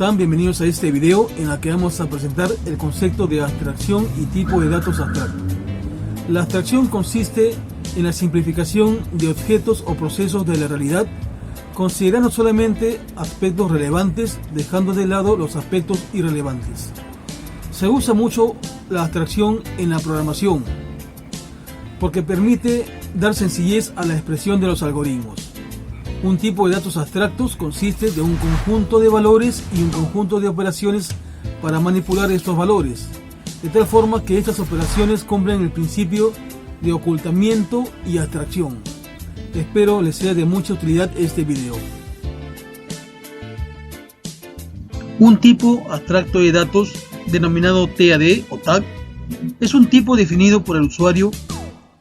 están? Bienvenidos a este video en el que vamos a presentar el concepto de abstracción y tipo de datos abstractos. La abstracción consiste en la simplificación de objetos o procesos de la realidad, considerando solamente aspectos relevantes, dejando de lado los aspectos irrelevantes. Se usa mucho la abstracción en la programación, porque permite dar sencillez a la expresión de los algoritmos. Un tipo de datos abstractos consiste de un conjunto de valores y un conjunto de operaciones para manipular estos valores, de tal forma que estas operaciones cumplen el principio de ocultamiento y abstracción. Espero les sea de mucha utilidad este video. Un tipo abstracto de datos, denominado TAD o tag, es un tipo definido por el usuario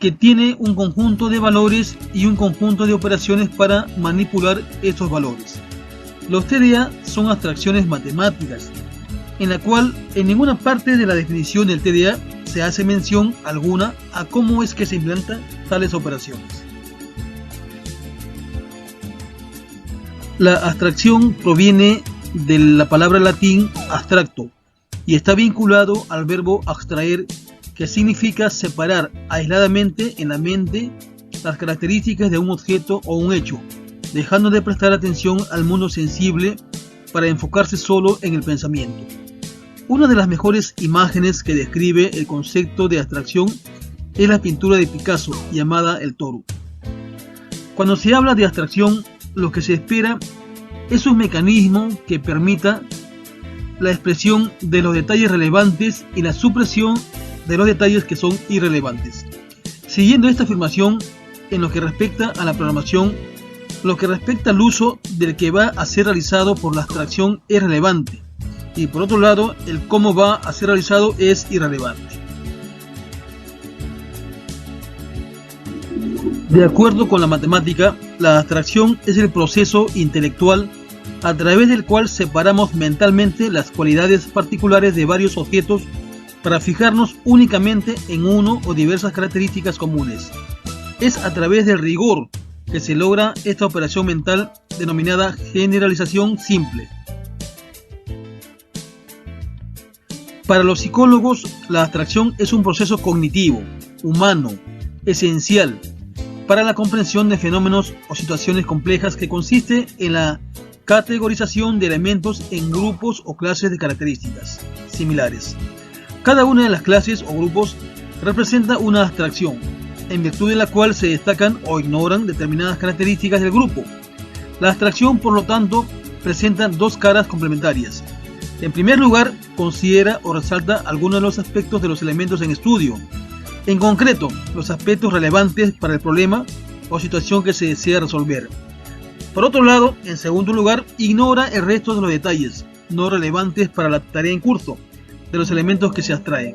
que tiene un conjunto de valores y un conjunto de operaciones para manipular estos valores. Los TDA son abstracciones matemáticas, en la cual en ninguna parte de la definición del TDA se hace mención alguna a cómo es que se implantan tales operaciones. La abstracción proviene de la palabra latín abstracto y está vinculado al verbo abstraer, que significa separar aisladamente en la mente las características de un objeto o un hecho, dejando de prestar atención al mundo sensible para enfocarse solo en el pensamiento. Una de las mejores imágenes que describe el concepto de abstracción es la pintura de Picasso llamada El Toro. Cuando se habla de abstracción, lo que se espera es un mecanismo que permita la expresión de los detalles relevantes y la supresión de los detalles que son irrelevantes. Siguiendo esta afirmación, en lo que respecta a la programación, lo que respecta al uso del que va a ser realizado por la abstracción es relevante, y por otro lado, el cómo va a ser realizado es irrelevante. De acuerdo con la matemática, la abstracción es el proceso intelectual a través del cual separamos mentalmente las cualidades particulares de varios objetos para fijarnos únicamente en uno o diversas características comunes. Es a través del rigor que se logra esta operación mental denominada generalización simple. Para los psicólogos, la abstracción es un proceso cognitivo, humano, esencial para la comprensión de fenómenos o situaciones complejas, que consiste en la categorización de elementos en grupos o clases de características similares. Cada una de las clases o grupos representa una abstracción, en virtud de la cual se destacan o ignoran determinadas características del grupo. La abstracción, por lo tanto, presenta dos caras complementarias. En primer lugar, considera o resalta algunos de los aspectos de los elementos en estudio, en concreto, los aspectos relevantes para el problema o situación que se desea resolver. Por otro lado, en segundo lugar, ignora el resto de los detalles no relevantes para la tarea en curso, de los elementos que se abstraen.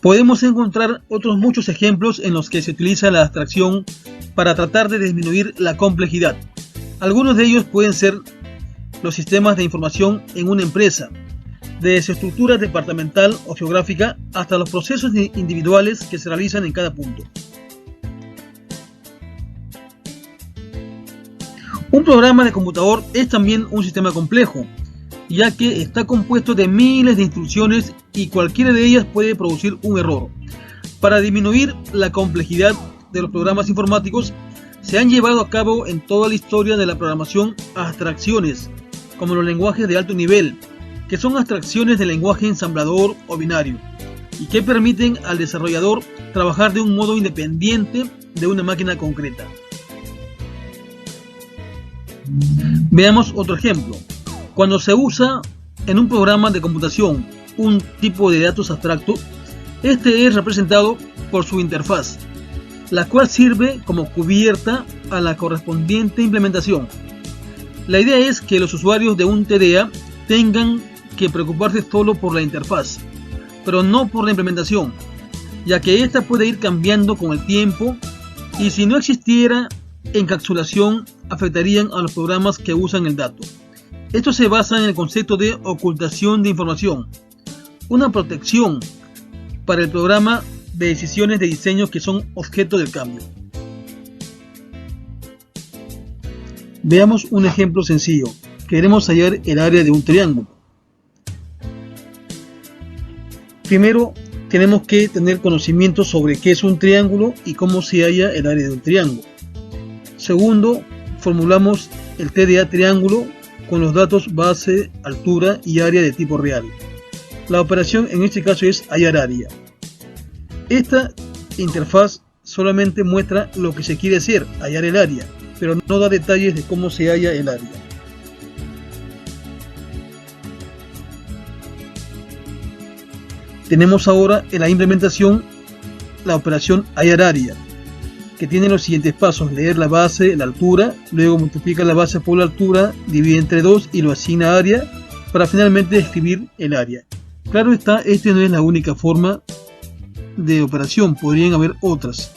Podemos encontrar otros muchos ejemplos en los que se utiliza la abstracción para tratar de disminuir la complejidad. Algunos de ellos pueden ser los sistemas de información en una empresa, desde su estructura departamental o geográfica hasta los procesos individuales que se realizan en cada punto. Un programa de computador es también un sistema complejo, ya que está compuesto de miles de instrucciones y cualquiera de ellas puede producir un error. Para disminuir la complejidad de los programas informáticos, se han llevado a cabo en toda la historia de la programación abstracciones, como los lenguajes de alto nivel, que son abstracciones del lenguaje ensamblador o binario, y que permiten al desarrollador trabajar de un modo independiente de una máquina concreta. Veamos otro ejemplo. Cuando se usa en un programa de computación un tipo de datos abstracto, este es representado por su interfaz, la cual sirve como cubierta a la correspondiente implementación. La idea es que los usuarios de un TDA tengan que preocuparse solo por la interfaz, pero no por la implementación, ya que ésta puede ir cambiando con el tiempo, y si no existiera encapsulación, afectarían a los programas que usan el dato. Esto se basa en el concepto de ocultación de información, una protección para el programa de decisiones de diseño que son objeto del cambio. Veamos un ejemplo sencillo. Queremos hallar el área de un triángulo. Primero, tenemos que tener conocimiento sobre qué es un triángulo y cómo se halla el área de un triángulo. Segundo, formulamos el TDA triángulo con los datos base, altura y área de tipo real. La operación en este caso es hallar área. Esta interfaz solamente muestra lo que se quiere hacer, hallar el área, pero no da detalles de cómo se halla el área. Tenemos ahora en la implementación la operación hallar área, que tiene los siguientes pasos: leer la base, la altura, luego multiplica la base por la altura, divide entre 2 y lo asigna a área, para finalmente escribir el área. Claro está, esta no es la única forma de operación, podrían haber otras.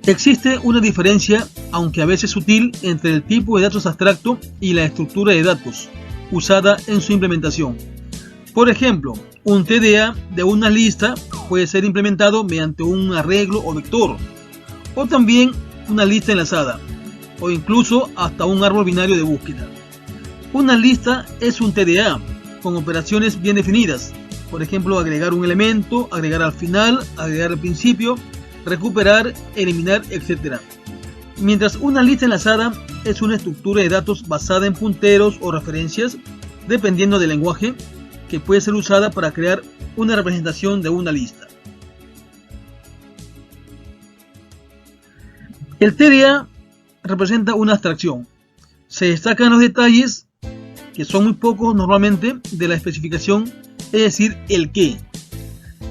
Existe una diferencia, aunque a veces sutil, entre el tipo de datos abstracto y la estructura de datos usada en su implementación. Por ejemplo, un TDA de una lista puede ser implementado mediante un arreglo o vector, o también una lista enlazada, o incluso hasta un árbol binario de búsqueda. Una lista es un TDA con operaciones bien definidas, por ejemplo, agregar un elemento, agregar al final, agregar al principio, recuperar, eliminar, etc. Mientras una lista enlazada es una estructura de datos basada en punteros o referencias, dependiendo del lenguaje, que puede ser usada para crear una representación de una lista. El TDA representa una abstracción. Se destacan los detalles, que son muy pocos normalmente, de la especificación, es decir, el qué.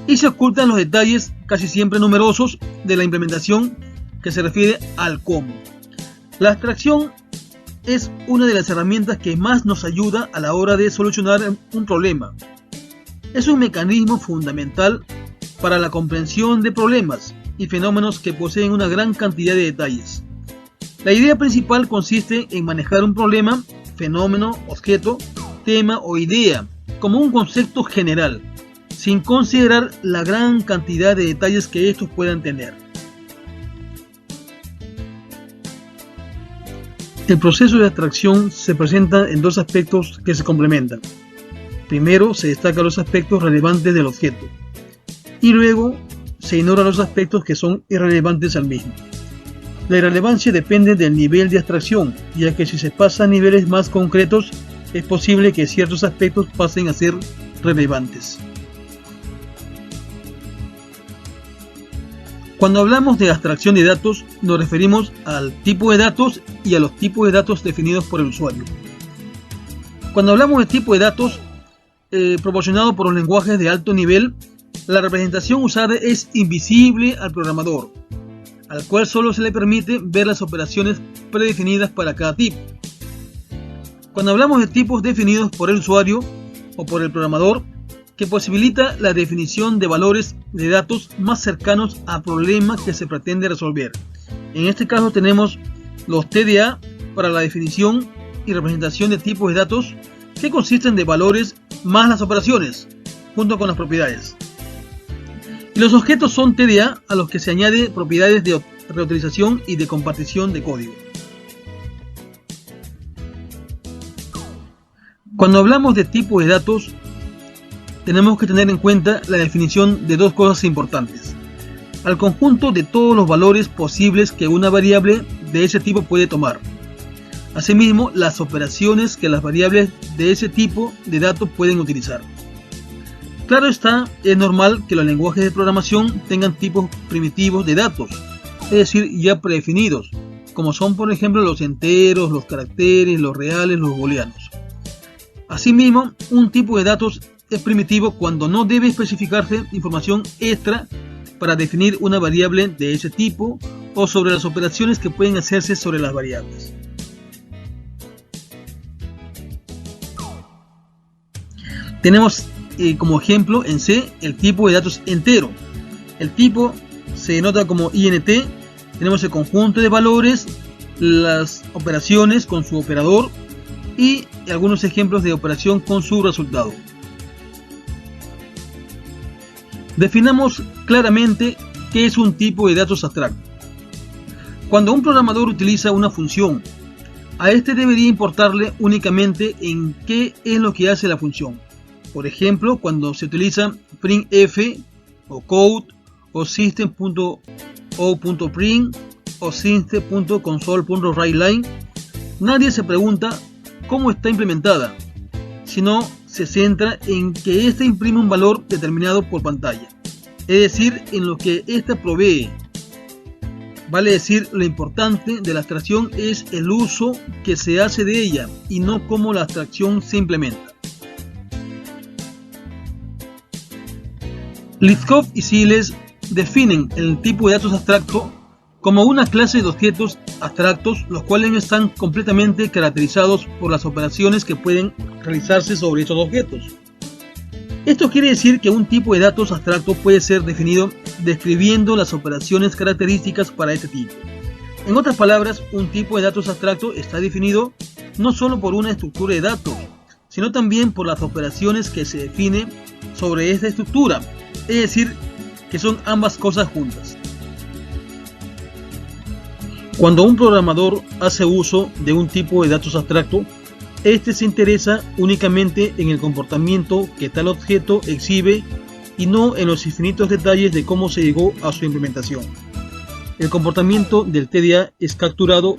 Y se ocultan los detalles, casi siempre numerosos, de la implementación, que se refiere al cómo. La abstracción es una de las herramientas que más nos ayuda a la hora de solucionar un problema. Es un mecanismo fundamental para la comprensión de problemas y fenómenos que poseen una gran cantidad de detalles. La idea principal consiste en manejar un problema, fenómeno, objeto, tema o idea como un concepto general, sin considerar la gran cantidad de detalles que estos puedan tener. El proceso de abstracción se presenta en dos aspectos que se complementan. Primero, se destacan los aspectos relevantes del objeto, y luego se ignoran los aspectos que son irrelevantes al mismo. La irrelevancia depende del nivel de abstracción, ya que si se pasa a niveles más concretos, es posible que ciertos aspectos pasen a ser relevantes. Cuando hablamos de abstracción de datos, nos referimos al tipo de datos y a los tipos de datos definidos por el usuario. Cuando hablamos de tipo de datos proporcionado por los lenguajes de alto nivel, la representación usada es invisible al programador, al cual solo se le permite ver las operaciones predefinidas para cada tipo. Cuando hablamos de tipos definidos por el usuario o por el programador, que posibilita la definición de valores de datos más cercanos al problema que se pretende resolver. En este caso tenemos los TDA para la definición y representación de tipos de datos, que consisten de valores más las operaciones, junto con las propiedades. Y los objetos son TDA a los que se añade propiedades de reutilización y de compartición de código. Cuando hablamos de tipo de datos, tenemos que tener en cuenta la definición de dos cosas importantes: al conjunto de todos los valores posibles que una variable de ese tipo puede tomar. Asimismo, las operaciones que las variables de ese tipo de datos pueden utilizar. Claro está, es normal que los lenguajes de programación tengan tipos primitivos de datos, es decir, ya predefinidos, como son por ejemplo los enteros, los caracteres, los reales, los booleanos. Asimismo, un tipo de datos es primitivo cuando no debe especificarse información extra para definir una variable de ese tipo o sobre las operaciones que pueden hacerse sobre las variables. Tenemos como ejemplo en C el tipo de datos entero. El tipo se denota como int. Tenemos el conjunto de valores, las operaciones con su operador y algunos ejemplos de operación con su resultado. Definamos claramente qué es un tipo de datos abstracto. Cuando un programador utiliza una función, a este debería importarle únicamente en qué es lo que hace la función. Por ejemplo, cuando se utiliza printf o code o system.out.print o system.console.writeLine, nadie se pregunta cómo está implementada, sino se centra en que ésta imprime un valor determinado por pantalla, es decir, en lo que ésta provee. Vale decir, lo importante de la abstracción es el uso que se hace de ella y no cómo la abstracción se implementa. Liskov y Siles definen el tipo de datos abstracto como una clase de objetos abstractos, los cuales están completamente caracterizados por las operaciones que pueden realizarse sobre estos objetos. Esto quiere decir que un tipo de datos abstracto puede ser definido describiendo las operaciones características para este tipo. En otras palabras, un tipo de datos abstracto está definido no solo por una estructura de datos, sino también por las operaciones que se define sobre esta estructura, es decir, que son ambas cosas juntas. Cuando un programador hace uso de un tipo de datos abstracto, este se interesa únicamente en el comportamiento que tal objeto exhibe y no en los infinitos detalles de cómo se llegó a su implementación. El comportamiento del TDA es capturado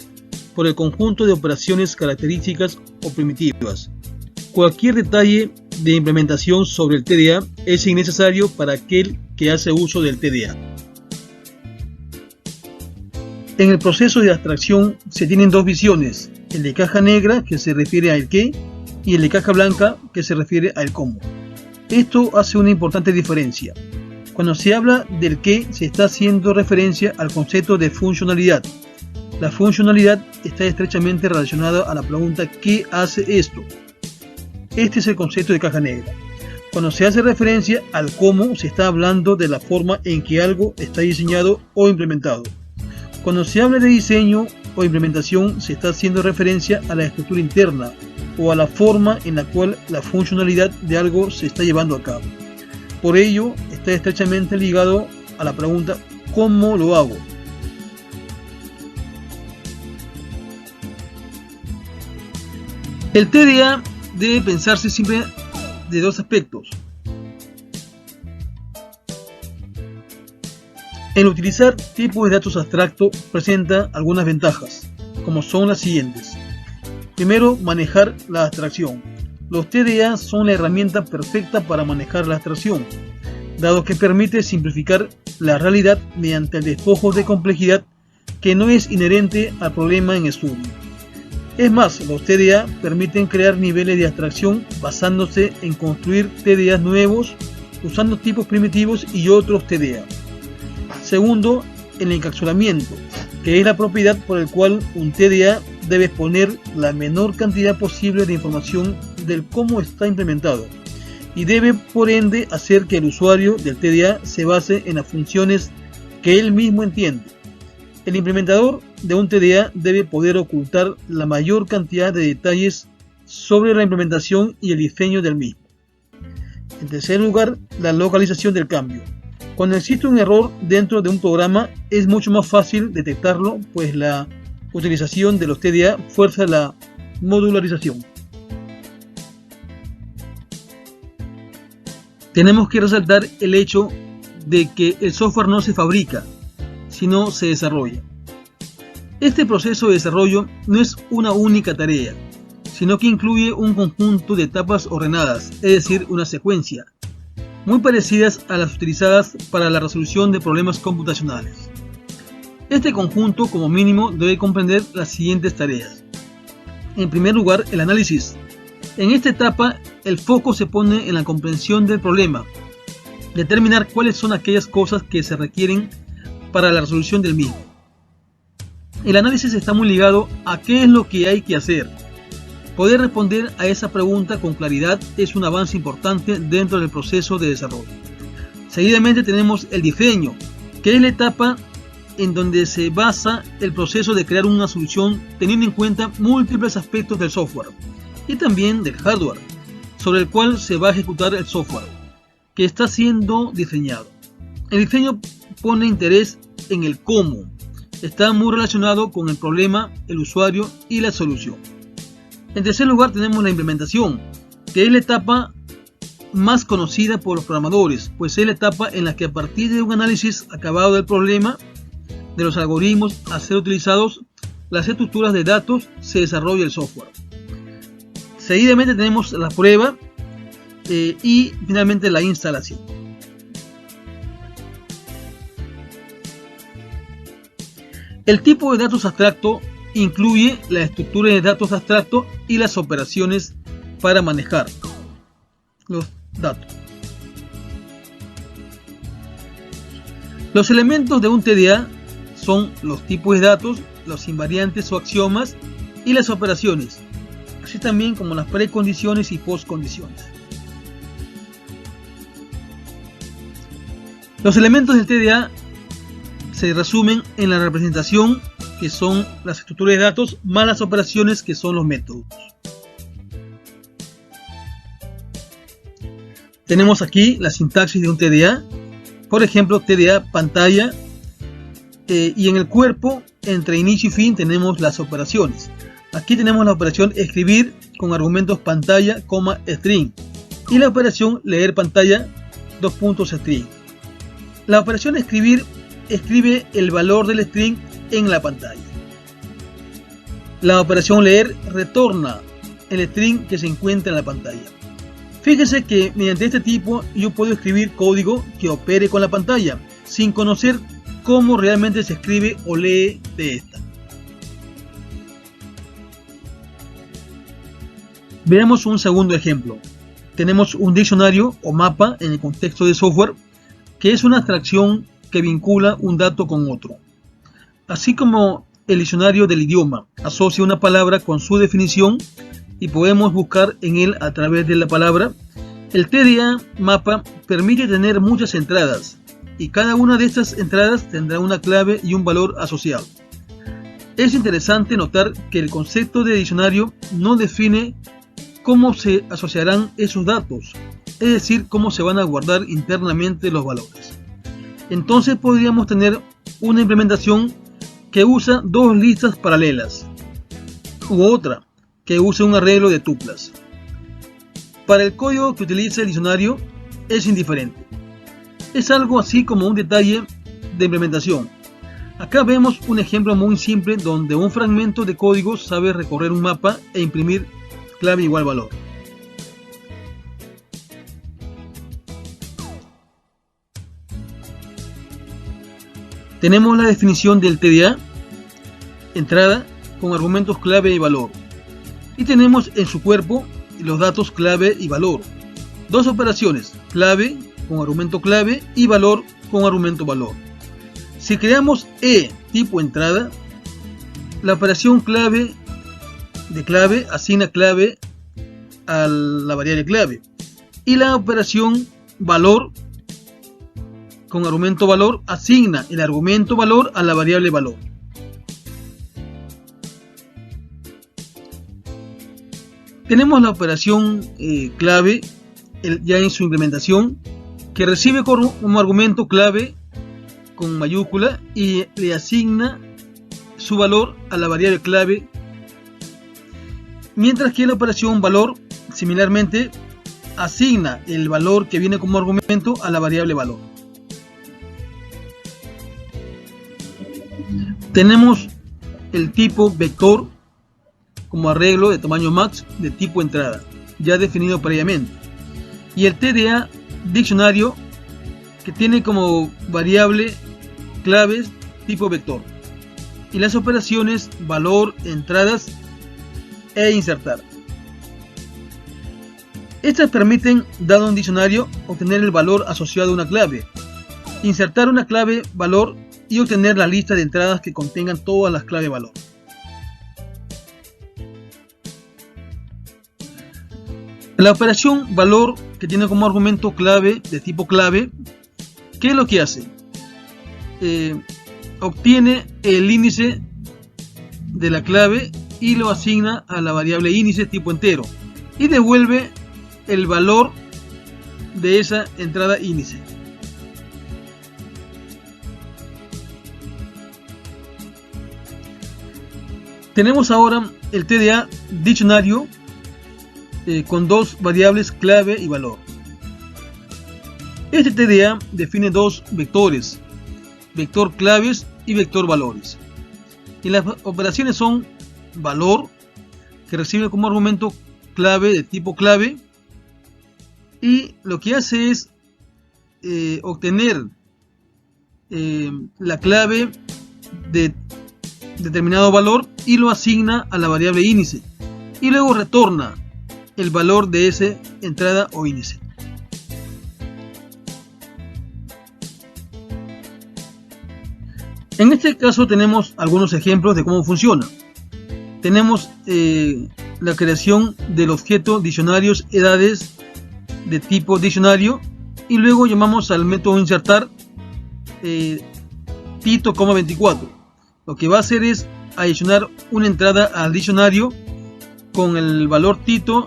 por el conjunto de operaciones características o primitivas. Cualquier detalle de implementación sobre el TDA es innecesario para aquel que hace uso del TDA. En el proceso de abstracción se tienen dos visiones, el de caja negra, que se refiere al qué, y el de caja blanca, que se refiere al cómo. Esto hace una importante diferencia. Cuando se habla del qué, se está haciendo referencia al concepto de funcionalidad. La funcionalidad está estrechamente relacionada a la pregunta ¿qué hace esto? Este es el concepto de caja negra. Cuando se hace referencia al cómo, se está hablando de la forma en que algo está diseñado o implementado. Cuando se habla de diseño o implementación, se está haciendo referencia a la estructura interna o a la forma en la cual la funcionalidad de algo se está llevando a cabo. Por ello, está estrechamente ligado a la pregunta ¿cómo lo hago? El TDA debe pensarse siempre de dos aspectos. El utilizar tipos de datos abstractos presenta algunas ventajas, como son las siguientes. Primero, manejar la abstracción. Los TDA son la herramienta perfecta para manejar la abstracción, dado que permite simplificar la realidad mediante el despojo de complejidad que no es inherente al problema en estudio. Es más, los TDA permiten crear niveles de abstracción basándose en construir TDA nuevos, usando tipos primitivos y otros TDA. Segundo, el encapsulamiento, que es la propiedad por el cual un TDA debe exponer la menor cantidad posible de información del cómo está implementado y debe por ende hacer que el usuario del TDA se base en las funciones que él mismo entiende. El implementador de un TDA debe poder ocultar la mayor cantidad de detalles sobre la implementación y el diseño del mismo. En tercer lugar, la localización del cambio. Cuando existe un error dentro de un programa es mucho más fácil detectarlo, pues la utilización de los TDA fuerza la modularización. Tenemos que resaltar el hecho de que el software no se fabrica, sino se desarrolla. Este proceso de desarrollo no es una única tarea, sino que incluye un conjunto de etapas ordenadas, es decir, una secuencia, muy parecidas a las utilizadas para la resolución de problemas computacionales. Este conjunto, como mínimo, debe comprender las siguientes tareas. En primer lugar, el análisis. En esta etapa, el foco se pone en la comprensión del problema, determinar cuáles son aquellas cosas que se requieren para la resolución del mismo. El análisis está muy ligado a qué es lo que hay que hacer. Poder responder a esa pregunta con claridad es un avance importante dentro del proceso de desarrollo. Seguidamente tenemos el diseño, que es la etapa en donde se basa el proceso de crear una solución teniendo en cuenta múltiples aspectos del software y también del hardware, sobre el cual se va a ejecutar el software que está siendo diseñado. El diseño pone interés en el cómo, está muy relacionado con el problema, el usuario y la solución. En tercer lugar tenemos la implementación, que es la etapa más conocida por los programadores, pues es la etapa en la que a partir de un análisis acabado del problema, de los algoritmos a ser utilizados, las estructuras de datos, se desarrolla el software. Seguidamente tenemos la prueba y finalmente la instalación. El tipo de datos abstracto incluye la estructura de datos abstracto y las operaciones para manejar los datos. Los elementos de un TDA son los tipos de datos, los invariantes o axiomas y las operaciones, así también como las precondiciones y postcondiciones. Los elementos del TDA se resumen en la representación, que son las estructuras de datos, más las operaciones, que son los métodos. Tenemos aquí la sintaxis de un TDA, por ejemplo, TDA pantalla, y en el cuerpo, entre inicio y fin, tenemos las operaciones. Aquí tenemos la operación escribir con argumentos pantalla, string, y la operación leer pantalla, string. La operación escribir escribe el valor del string en la pantalla. La operación leer retorna el string que se encuentra en la pantalla. Fíjese que mediante este tipo yo puedo escribir código que opere con la pantalla, sin conocer cómo realmente se escribe o lee de esta. Veamos un segundo ejemplo. Tenemos un diccionario o mapa en el contexto de software, que es una abstracción que vincula un dato con otro. Así como el diccionario del idioma asocia una palabra con su definición y podemos buscar en él a través de la palabra, el TDA mapa permite tener muchas entradas y cada una de estas entradas tendrá una clave y un valor asociado. Es interesante notar que el concepto de diccionario no define cómo se asociarán esos datos, es decir, cómo se van a guardar internamente los valores. Entonces podríamos tener una implementación que usa dos listas paralelas, u otra que use un arreglo de tuplas. Para el código que utiliza el diccionario es indiferente. Es algo así como un detalle de implementación. Acá vemos un ejemplo muy simple donde un fragmento de código sabe recorrer un mapa e imprimir clave igual valor. Tenemos la definición del TDA, entrada con argumentos clave y valor. Y tenemos en su cuerpo los datos clave y valor. Dos operaciones, clave con argumento clave y valor con argumento valor. Si creamos E tipo entrada, la operación clave de clave asigna clave a la variable clave. Y la operación valor con argumento valor asigna el argumento valor a la variable valor. Tenemos la operación clave ya en su implementación, que recibe como argumento clave con mayúscula y le asigna su valor a la variable clave, mientras que la operación valor similarmente asigna el valor que viene como argumento a la variable valor. Tenemos el tipo vector como arreglo de tamaño max de tipo entrada, ya definido previamente, y el TDA diccionario, que tiene como variable claves tipo vector, y las operaciones valor, entradas e insertar. Estas permiten, dado un diccionario, obtener el valor asociado a una clave, insertar una clave valor y obtener la lista de entradas que contengan todas las claves valor. La operación valor, que tiene como argumento clave de tipo clave, ¿qué es lo que hace? Obtiene el índice de la clave y lo asigna a la variable índice tipo entero y devuelve el valor de esa entrada índice. Tenemos ahora el TDA diccionario con dos variables clave y valor. Este TDA define dos vectores, vector claves y vector valores. Y las operaciones son valor, que recibe como argumento clave de tipo clave, y lo que hace es obtener la clave de determinado valor y lo asigna a la variable índice, y luego retorna el valor de esa entrada o índice. En este caso tenemos algunos ejemplos de cómo funciona. Tenemos la creación del objeto diccionarios edades de tipo diccionario, y luego llamamos al método insertar Tito, 24. Lo que va a hacer es adicionar una entrada al diccionario con el valor Tito,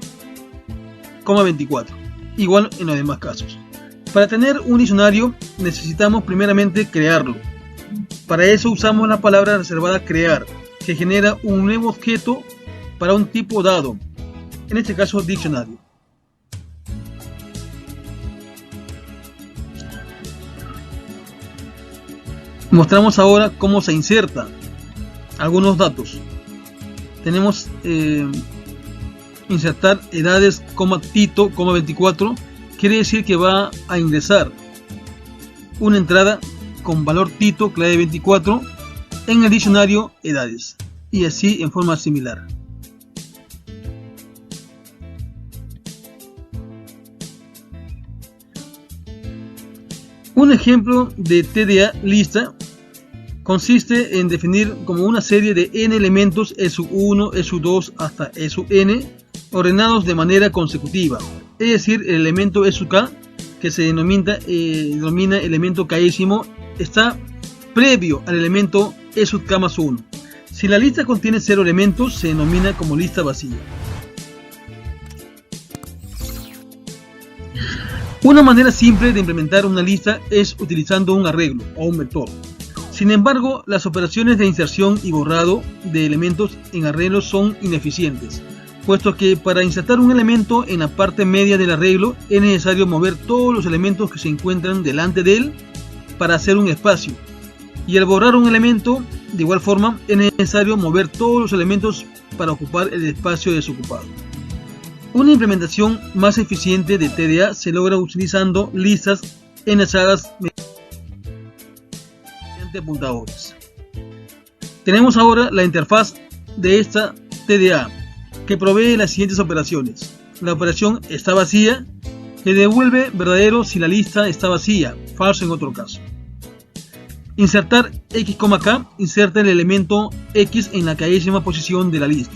24, igual en los demás casos. Para tener un diccionario necesitamos primeramente crearlo. Para eso usamos la palabra reservada crear, que genera un nuevo objeto para un tipo dado, en este caso diccionario. Mostramos ahora cómo se inserta algunos datos. Tenemos insertar edades, Tito, 24, quiere decir que va a ingresar una entrada con valor Tito, clave 24, en el diccionario edades, y así en forma similar. Un ejemplo de TDA lista consiste en definir como una serie de n elementos ESU1, ESU2 hasta ESU-n ordenados de manera consecutiva, es decir, el elemento ESU-k, que se denomina elemento k'ísimo, está previo al elemento ESU-k más 1. Si la lista contiene 0 elementos, se denomina como lista vacía. Una manera simple de implementar una lista es utilizando un arreglo o un vector. Sin embargo, las operaciones de inserción y borrado de elementos en arreglos son ineficientes, puesto que para insertar un elemento en la parte media del arreglo es necesario mover todos los elementos que se encuentran delante de él para hacer un espacio, y al borrar un elemento, de igual forma, es necesario mover todos los elementos para ocupar el espacio desocupado. Una implementación más eficiente de TDA se logra utilizando listas enlazadas mediante apuntadores. Tenemos ahora la interfaz de esta TDA, que provee las siguientes operaciones. La operación está vacía, que devuelve verdadero si la lista está vacía, falso en otro caso. Insertar x, k, inserta el elemento x en la k'ísima posición de la lista.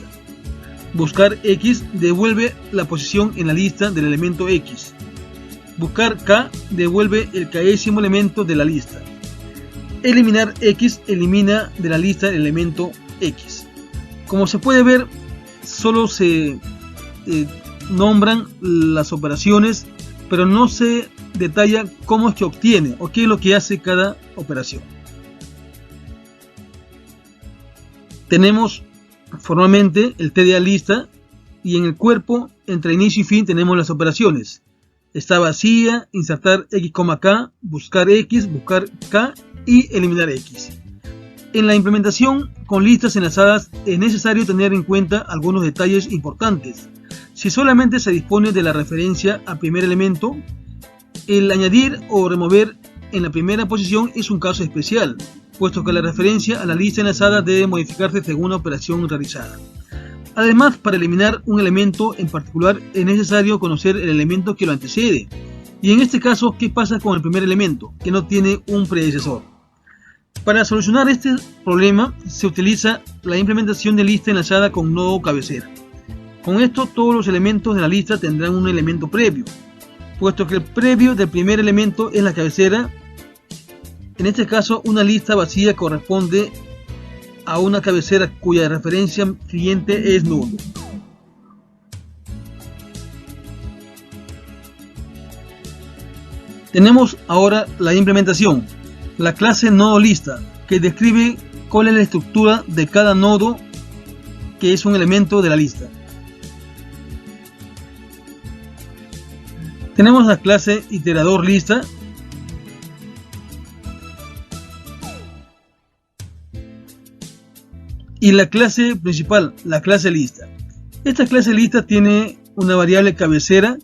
Buscar x devuelve la posición en la lista del elemento x. Buscar k devuelve el k'ísimo elemento de la lista. Eliminar x elimina de la lista el elemento x. Como se puede ver, solo se nombran las operaciones, pero no se detalla cómo es que obtiene o qué es lo que hace cada operación. Tenemos formalmente el TDA lista, y en el cuerpo entre inicio y fin tenemos las operaciones. Está vacía, insertar x, k, buscar x, buscar k y eliminar x. En la implementación con listas enlazadas es necesario tener en cuenta algunos detalles importantes. Si solamente se dispone de la referencia al primer elemento, el añadir o remover en la primera posición es un caso especial, puesto que la referencia a la lista enlazada debe modificarse según la operación realizada. Además, para eliminar un elemento en particular es necesario conocer el elemento que lo antecede, y en este caso, ¿qué pasa con el primer elemento, que no tiene un predecesor? Para solucionar este problema se utiliza la implementación de lista enlazada con nodo cabecera. Con esto todos los elementos de la lista tendrán un elemento previo, puesto que el previo del primer elemento es la cabecera. En este caso, una lista vacía corresponde a una cabecera cuya referencia siguiente es nulo. Tenemos ahora la implementación, la clase nodo lista, que describe cuál es la estructura de cada nodo que es un elemento de la lista. Tenemos la clase iterador lista. Y la clase principal, la clase lista. Esta clase lista tiene una variable cabecera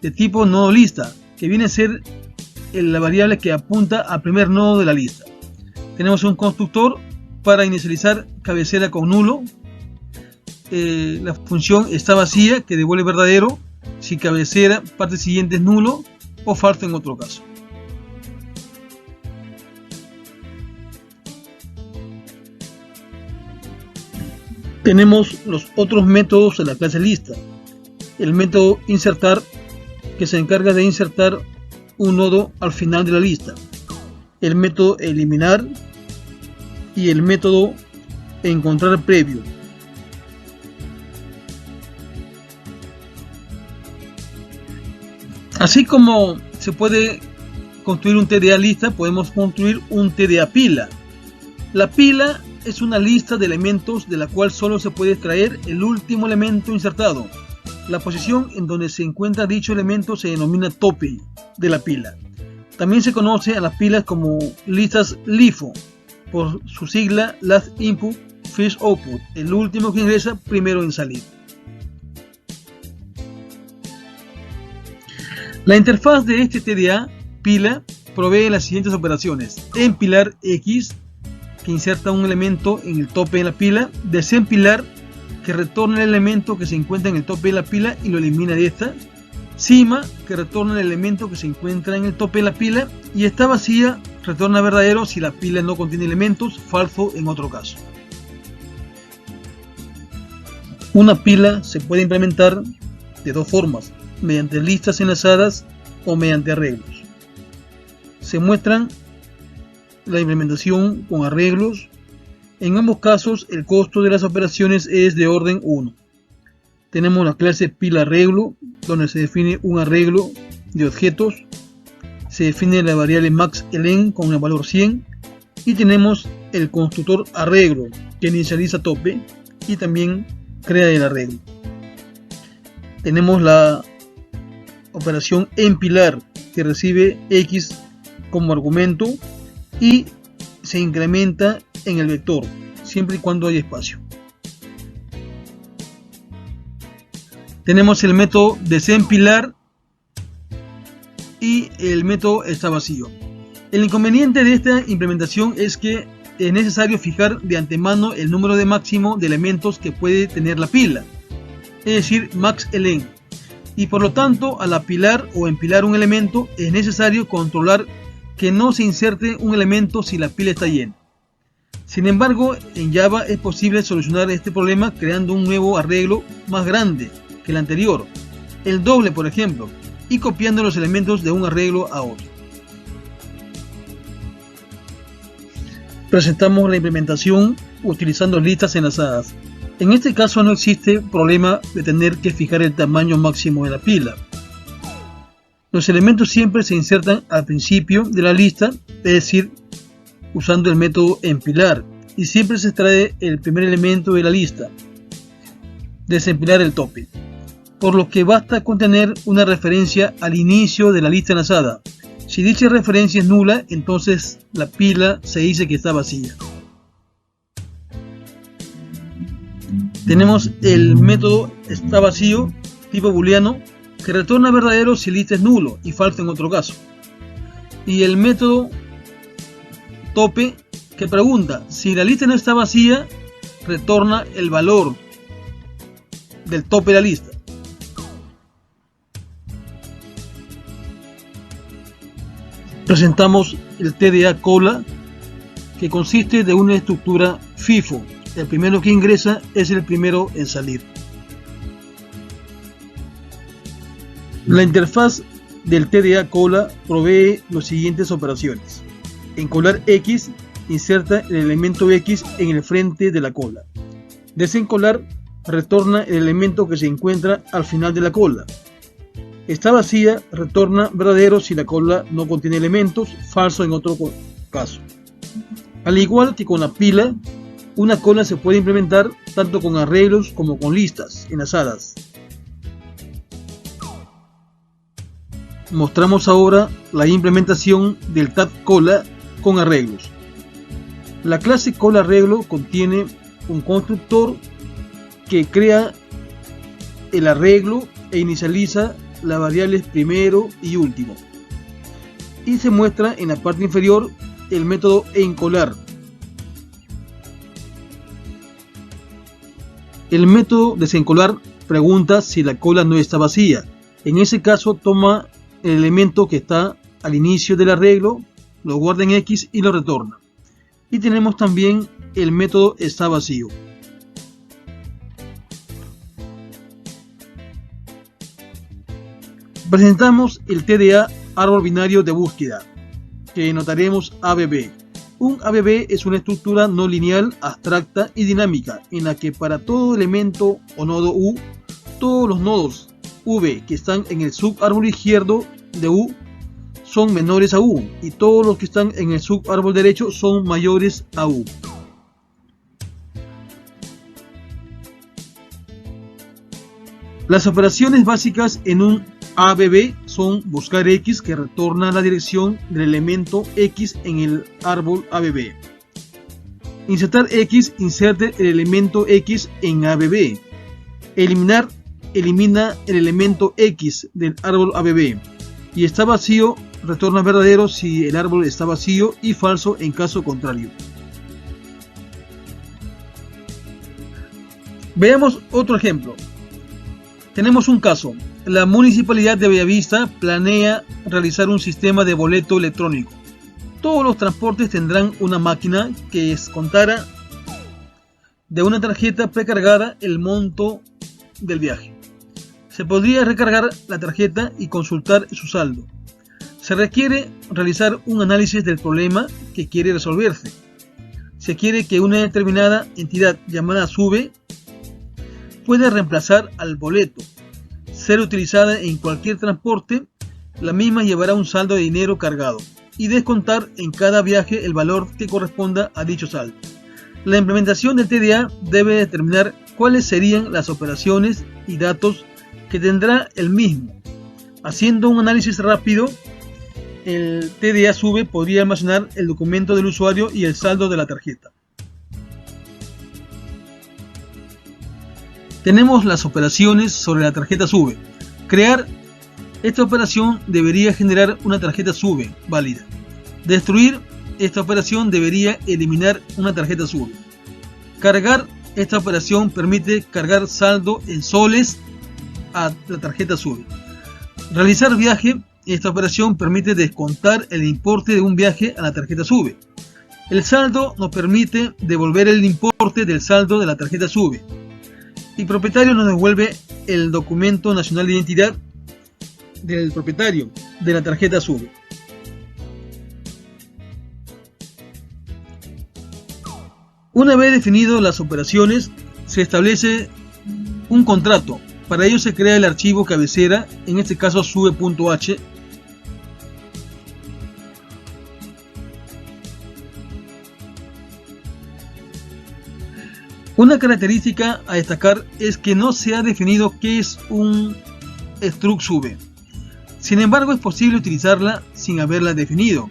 de tipo nodo lista, que viene a ser la variable que apunta al primer nodo de la lista. Tenemos un constructor para inicializar cabecera con nulo. La función está vacía, que devuelve verdadero si cabecera parte siguiente es nulo o falso en otro caso. Tenemos los otros métodos de la clase lista. El método insertar, que se encarga de insertar un nodo al final de la lista. El método eliminar y el método encontrar previo. Así como se puede construir un TDA lista, podemos construir un TDA pila. La pila es una lista de elementos de la cual solo se puede extraer el último elemento insertado. La posición en donde se encuentra dicho elemento se denomina tope de la pila. También se conoce a las pilas como listas LIFO, por su sigla Last Input, First Output, el último que ingresa primero en salir. La interfaz de este TDA pila provee las siguientes operaciones: empilar X, que inserta un elemento en el tope de la pila; desempilar, que retorna el elemento que se encuentra en el tope de la pila y lo elimina de esta; cima, que retorna el elemento que se encuentra en el tope de la pila; y está vacía, retorna verdadero si la pila no contiene elementos, falso en otro caso. Una pila se puede implementar de dos formas: mediante listas enlazadas o mediante arreglos. Se muestran la implementación con arreglos. En ambos casos el costo de las operaciones es de orden 1. Tenemos la clase pila arreglo, donde se define un arreglo de objetos. Se define la variable maxLen con el valor 100. Y tenemos el constructor arreglo, que inicializa tope y también crea el arreglo. Tenemos la operación empilar, que recibe X como argumento y se incrementa en el vector, siempre y cuando haya espacio. Tenemos el método desempilar y el método está vacío. El inconveniente de esta implementación es que es necesario fijar de antemano el número de máximo de elementos que puede tener la pila, es decir, maxLen. Y por lo tanto, al apilar o empilar un elemento, es necesario controlar que no se inserte un elemento si la pila está llena. Sin embargo, en Java es posible solucionar este problema creando un nuevo arreglo más grande que el anterior, el doble por ejemplo, y copiando los elementos de un arreglo a otro. Presentamos la implementación utilizando listas enlazadas. En este caso no existe problema de tener que fijar el tamaño máximo de la pila. Los elementos siempre se insertan al principio de la lista, es decir, usando el método empilar, y siempre se extrae el primer elemento de la lista. Desempilar el tope, por lo que basta con tener una referencia al inicio de la lista enlazada. Si dicha referencia es nula, entonces la pila se dice que está vacía. Tenemos el método está vacío, tipo booleano, que retorna verdadero si lista es nulo y falso en otro caso. Y el método tope, que pregunta si la lista no está vacía, retorna el valor del tope de la lista. Presentamos el TDA cola, que consiste de una estructura FIFO. El primero que ingresa es el primero en salir. La interfaz del TDA cola provee las siguientes operaciones: encolar X, inserta el elemento X en el frente de la cola. Desencolar, retorna el elemento que se encuentra al final de la cola. Está vacía, retorna verdadero si la cola no contiene elementos, falso en otro caso. Al igual que con la pila, Una cola se puede implementar tanto con arreglos como con listas enlazadas. Mostramos ahora la implementación del tag cola con arreglos. La clase cola arreglo contiene un constructor que crea el arreglo e inicializa las variables primero y último. Y se muestra en la parte inferior el método encolar. El método desencolar pregunta si la cola no está vacía. En ese caso toma el elemento que está al inicio del arreglo, lo guarda en X y lo retorna. Y tenemos también el método está vacío. Presentamos el TDA árbol binario de búsqueda, que notaremos ABB. Un ABB es una estructura no lineal, abstracta y dinámica, en la que para todo elemento o nodo U, todos los nodos V que están en el subárbol izquierdo de U son menores a U, y todos los que están en el subárbol derecho son mayores a U. Las operaciones básicas en un ABB son buscar X, que retorna la dirección del elemento X en el árbol ABB. Insertar X, inserte el elemento X en ABB. Eliminar, elimina el elemento X del árbol ABB. Y está vacío, retorna verdadero si el árbol está vacío y falso en caso contrario. Veamos otro ejemplo. Tenemos un caso. La Municipalidad de Bellavista planea realizar un sistema de boleto electrónico. Todos los transportes tendrán una máquina que descontará de una tarjeta precargada el monto del viaje. Se podría recargar la tarjeta y consultar su saldo. Se requiere realizar un análisis del problema que quiere resolverse. Se quiere que una determinada entidad llamada SUBE pueda reemplazar al boleto, ser utilizada en cualquier transporte. La misma llevará un saldo de dinero cargado y descontar en cada viaje el valor que corresponda a dicho saldo. La implementación del TDA debe determinar cuáles serían las operaciones y datos que tendrá el mismo. Haciendo un análisis rápido, el TDA SUBE podría almacenar el documento del usuario y el saldo de la tarjeta. Tenemos las operaciones sobre la tarjeta SUBE. Crear. Esta operación debería generar una tarjeta SUBE válida. Destruir. Esta operación debería eliminar una tarjeta SUBE. Cargar. Esta operación permite cargar saldo en soles a la tarjeta SUBE. Realizar viaje. Esta operación permite descontar el importe de un viaje a la tarjeta SUBE. El saldo nos permite devolver el importe del saldo de la tarjeta SUBE. El propietario nos devuelve el documento nacional de identidad del propietario de la tarjeta SUBE. Una vez definido las operaciones, se establece un contrato. Para ello se crea el archivo cabecera, en este caso sube.h. Una característica a destacar es que no se ha definido qué es un struct SUBE. Sin embargo, es posible utilizarla sin haberla definido.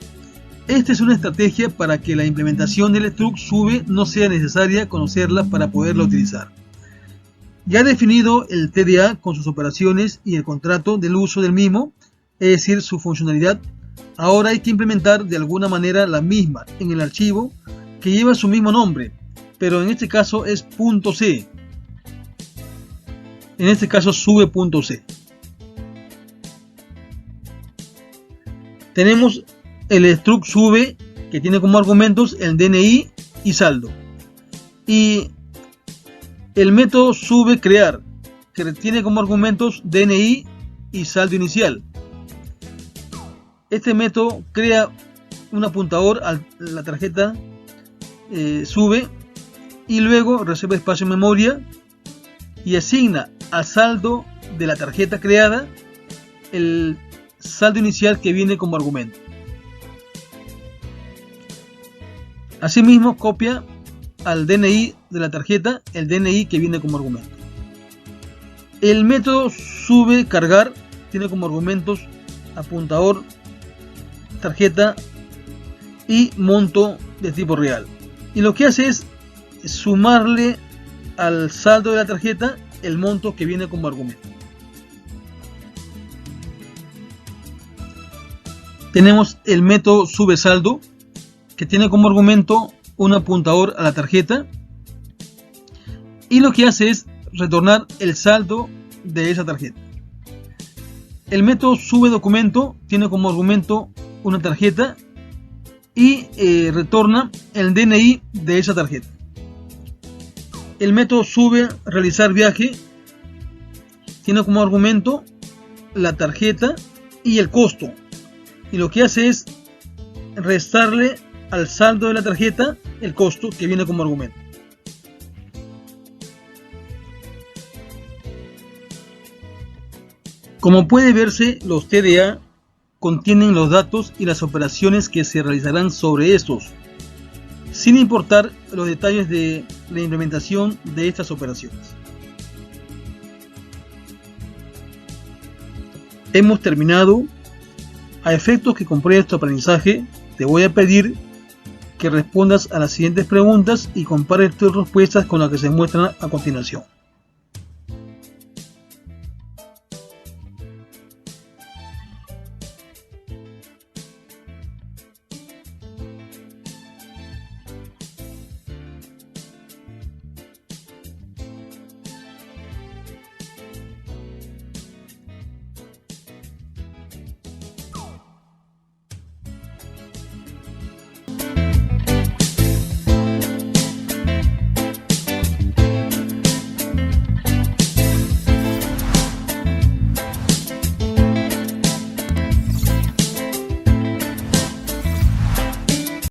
Esta es una estrategia para que la implementación del struct SUBE no sea necesaria conocerla para poderla utilizar. Ya definido el TDA con sus operaciones y el contrato del uso del mismo, es decir, su funcionalidad, ahora hay que implementar de alguna manera la misma en el archivo que lleva su mismo nombre, pero en este caso es .c. En este caso sube.c. Tenemos el struct SUBE que tiene como argumentos el DNI y saldo. Y el método SUBE crear que tiene como argumentos DNI y saldo inicial. Este método crea un apuntador a la tarjeta SUBE y luego reserva espacio en memoria y asigna al saldo de la tarjeta creada el saldo inicial que viene como argumento. Asimismo, copia al DNI de la tarjeta el DNI que viene como argumento. El método sube cargar tiene como argumentos apuntador, tarjeta y monto de tipo real. Y lo que hace es sumarle al saldo de la tarjeta el monto que viene como argumento. Tenemos el método sube saldo, que tiene como argumento un apuntador a la tarjeta, y lo que hace es retornar el saldo de esa tarjeta. El método sube documento tiene como argumento una tarjeta y retorna el DNI de esa tarjeta. El método sube realizar viaje tiene como argumento la tarjeta y el costo, y lo que hace es restarle al saldo de la tarjeta el costo que viene como argumento. Como puede verse, los TDA contienen los datos y las operaciones que se realizarán sobre estos, sin importar los detalles de la implementación de estas operaciones. Hemos terminado. A efectos que compruebes tu aprendizaje, te voy a pedir que respondas a las siguientes preguntas y compares tus respuestas con las que se muestran a continuación.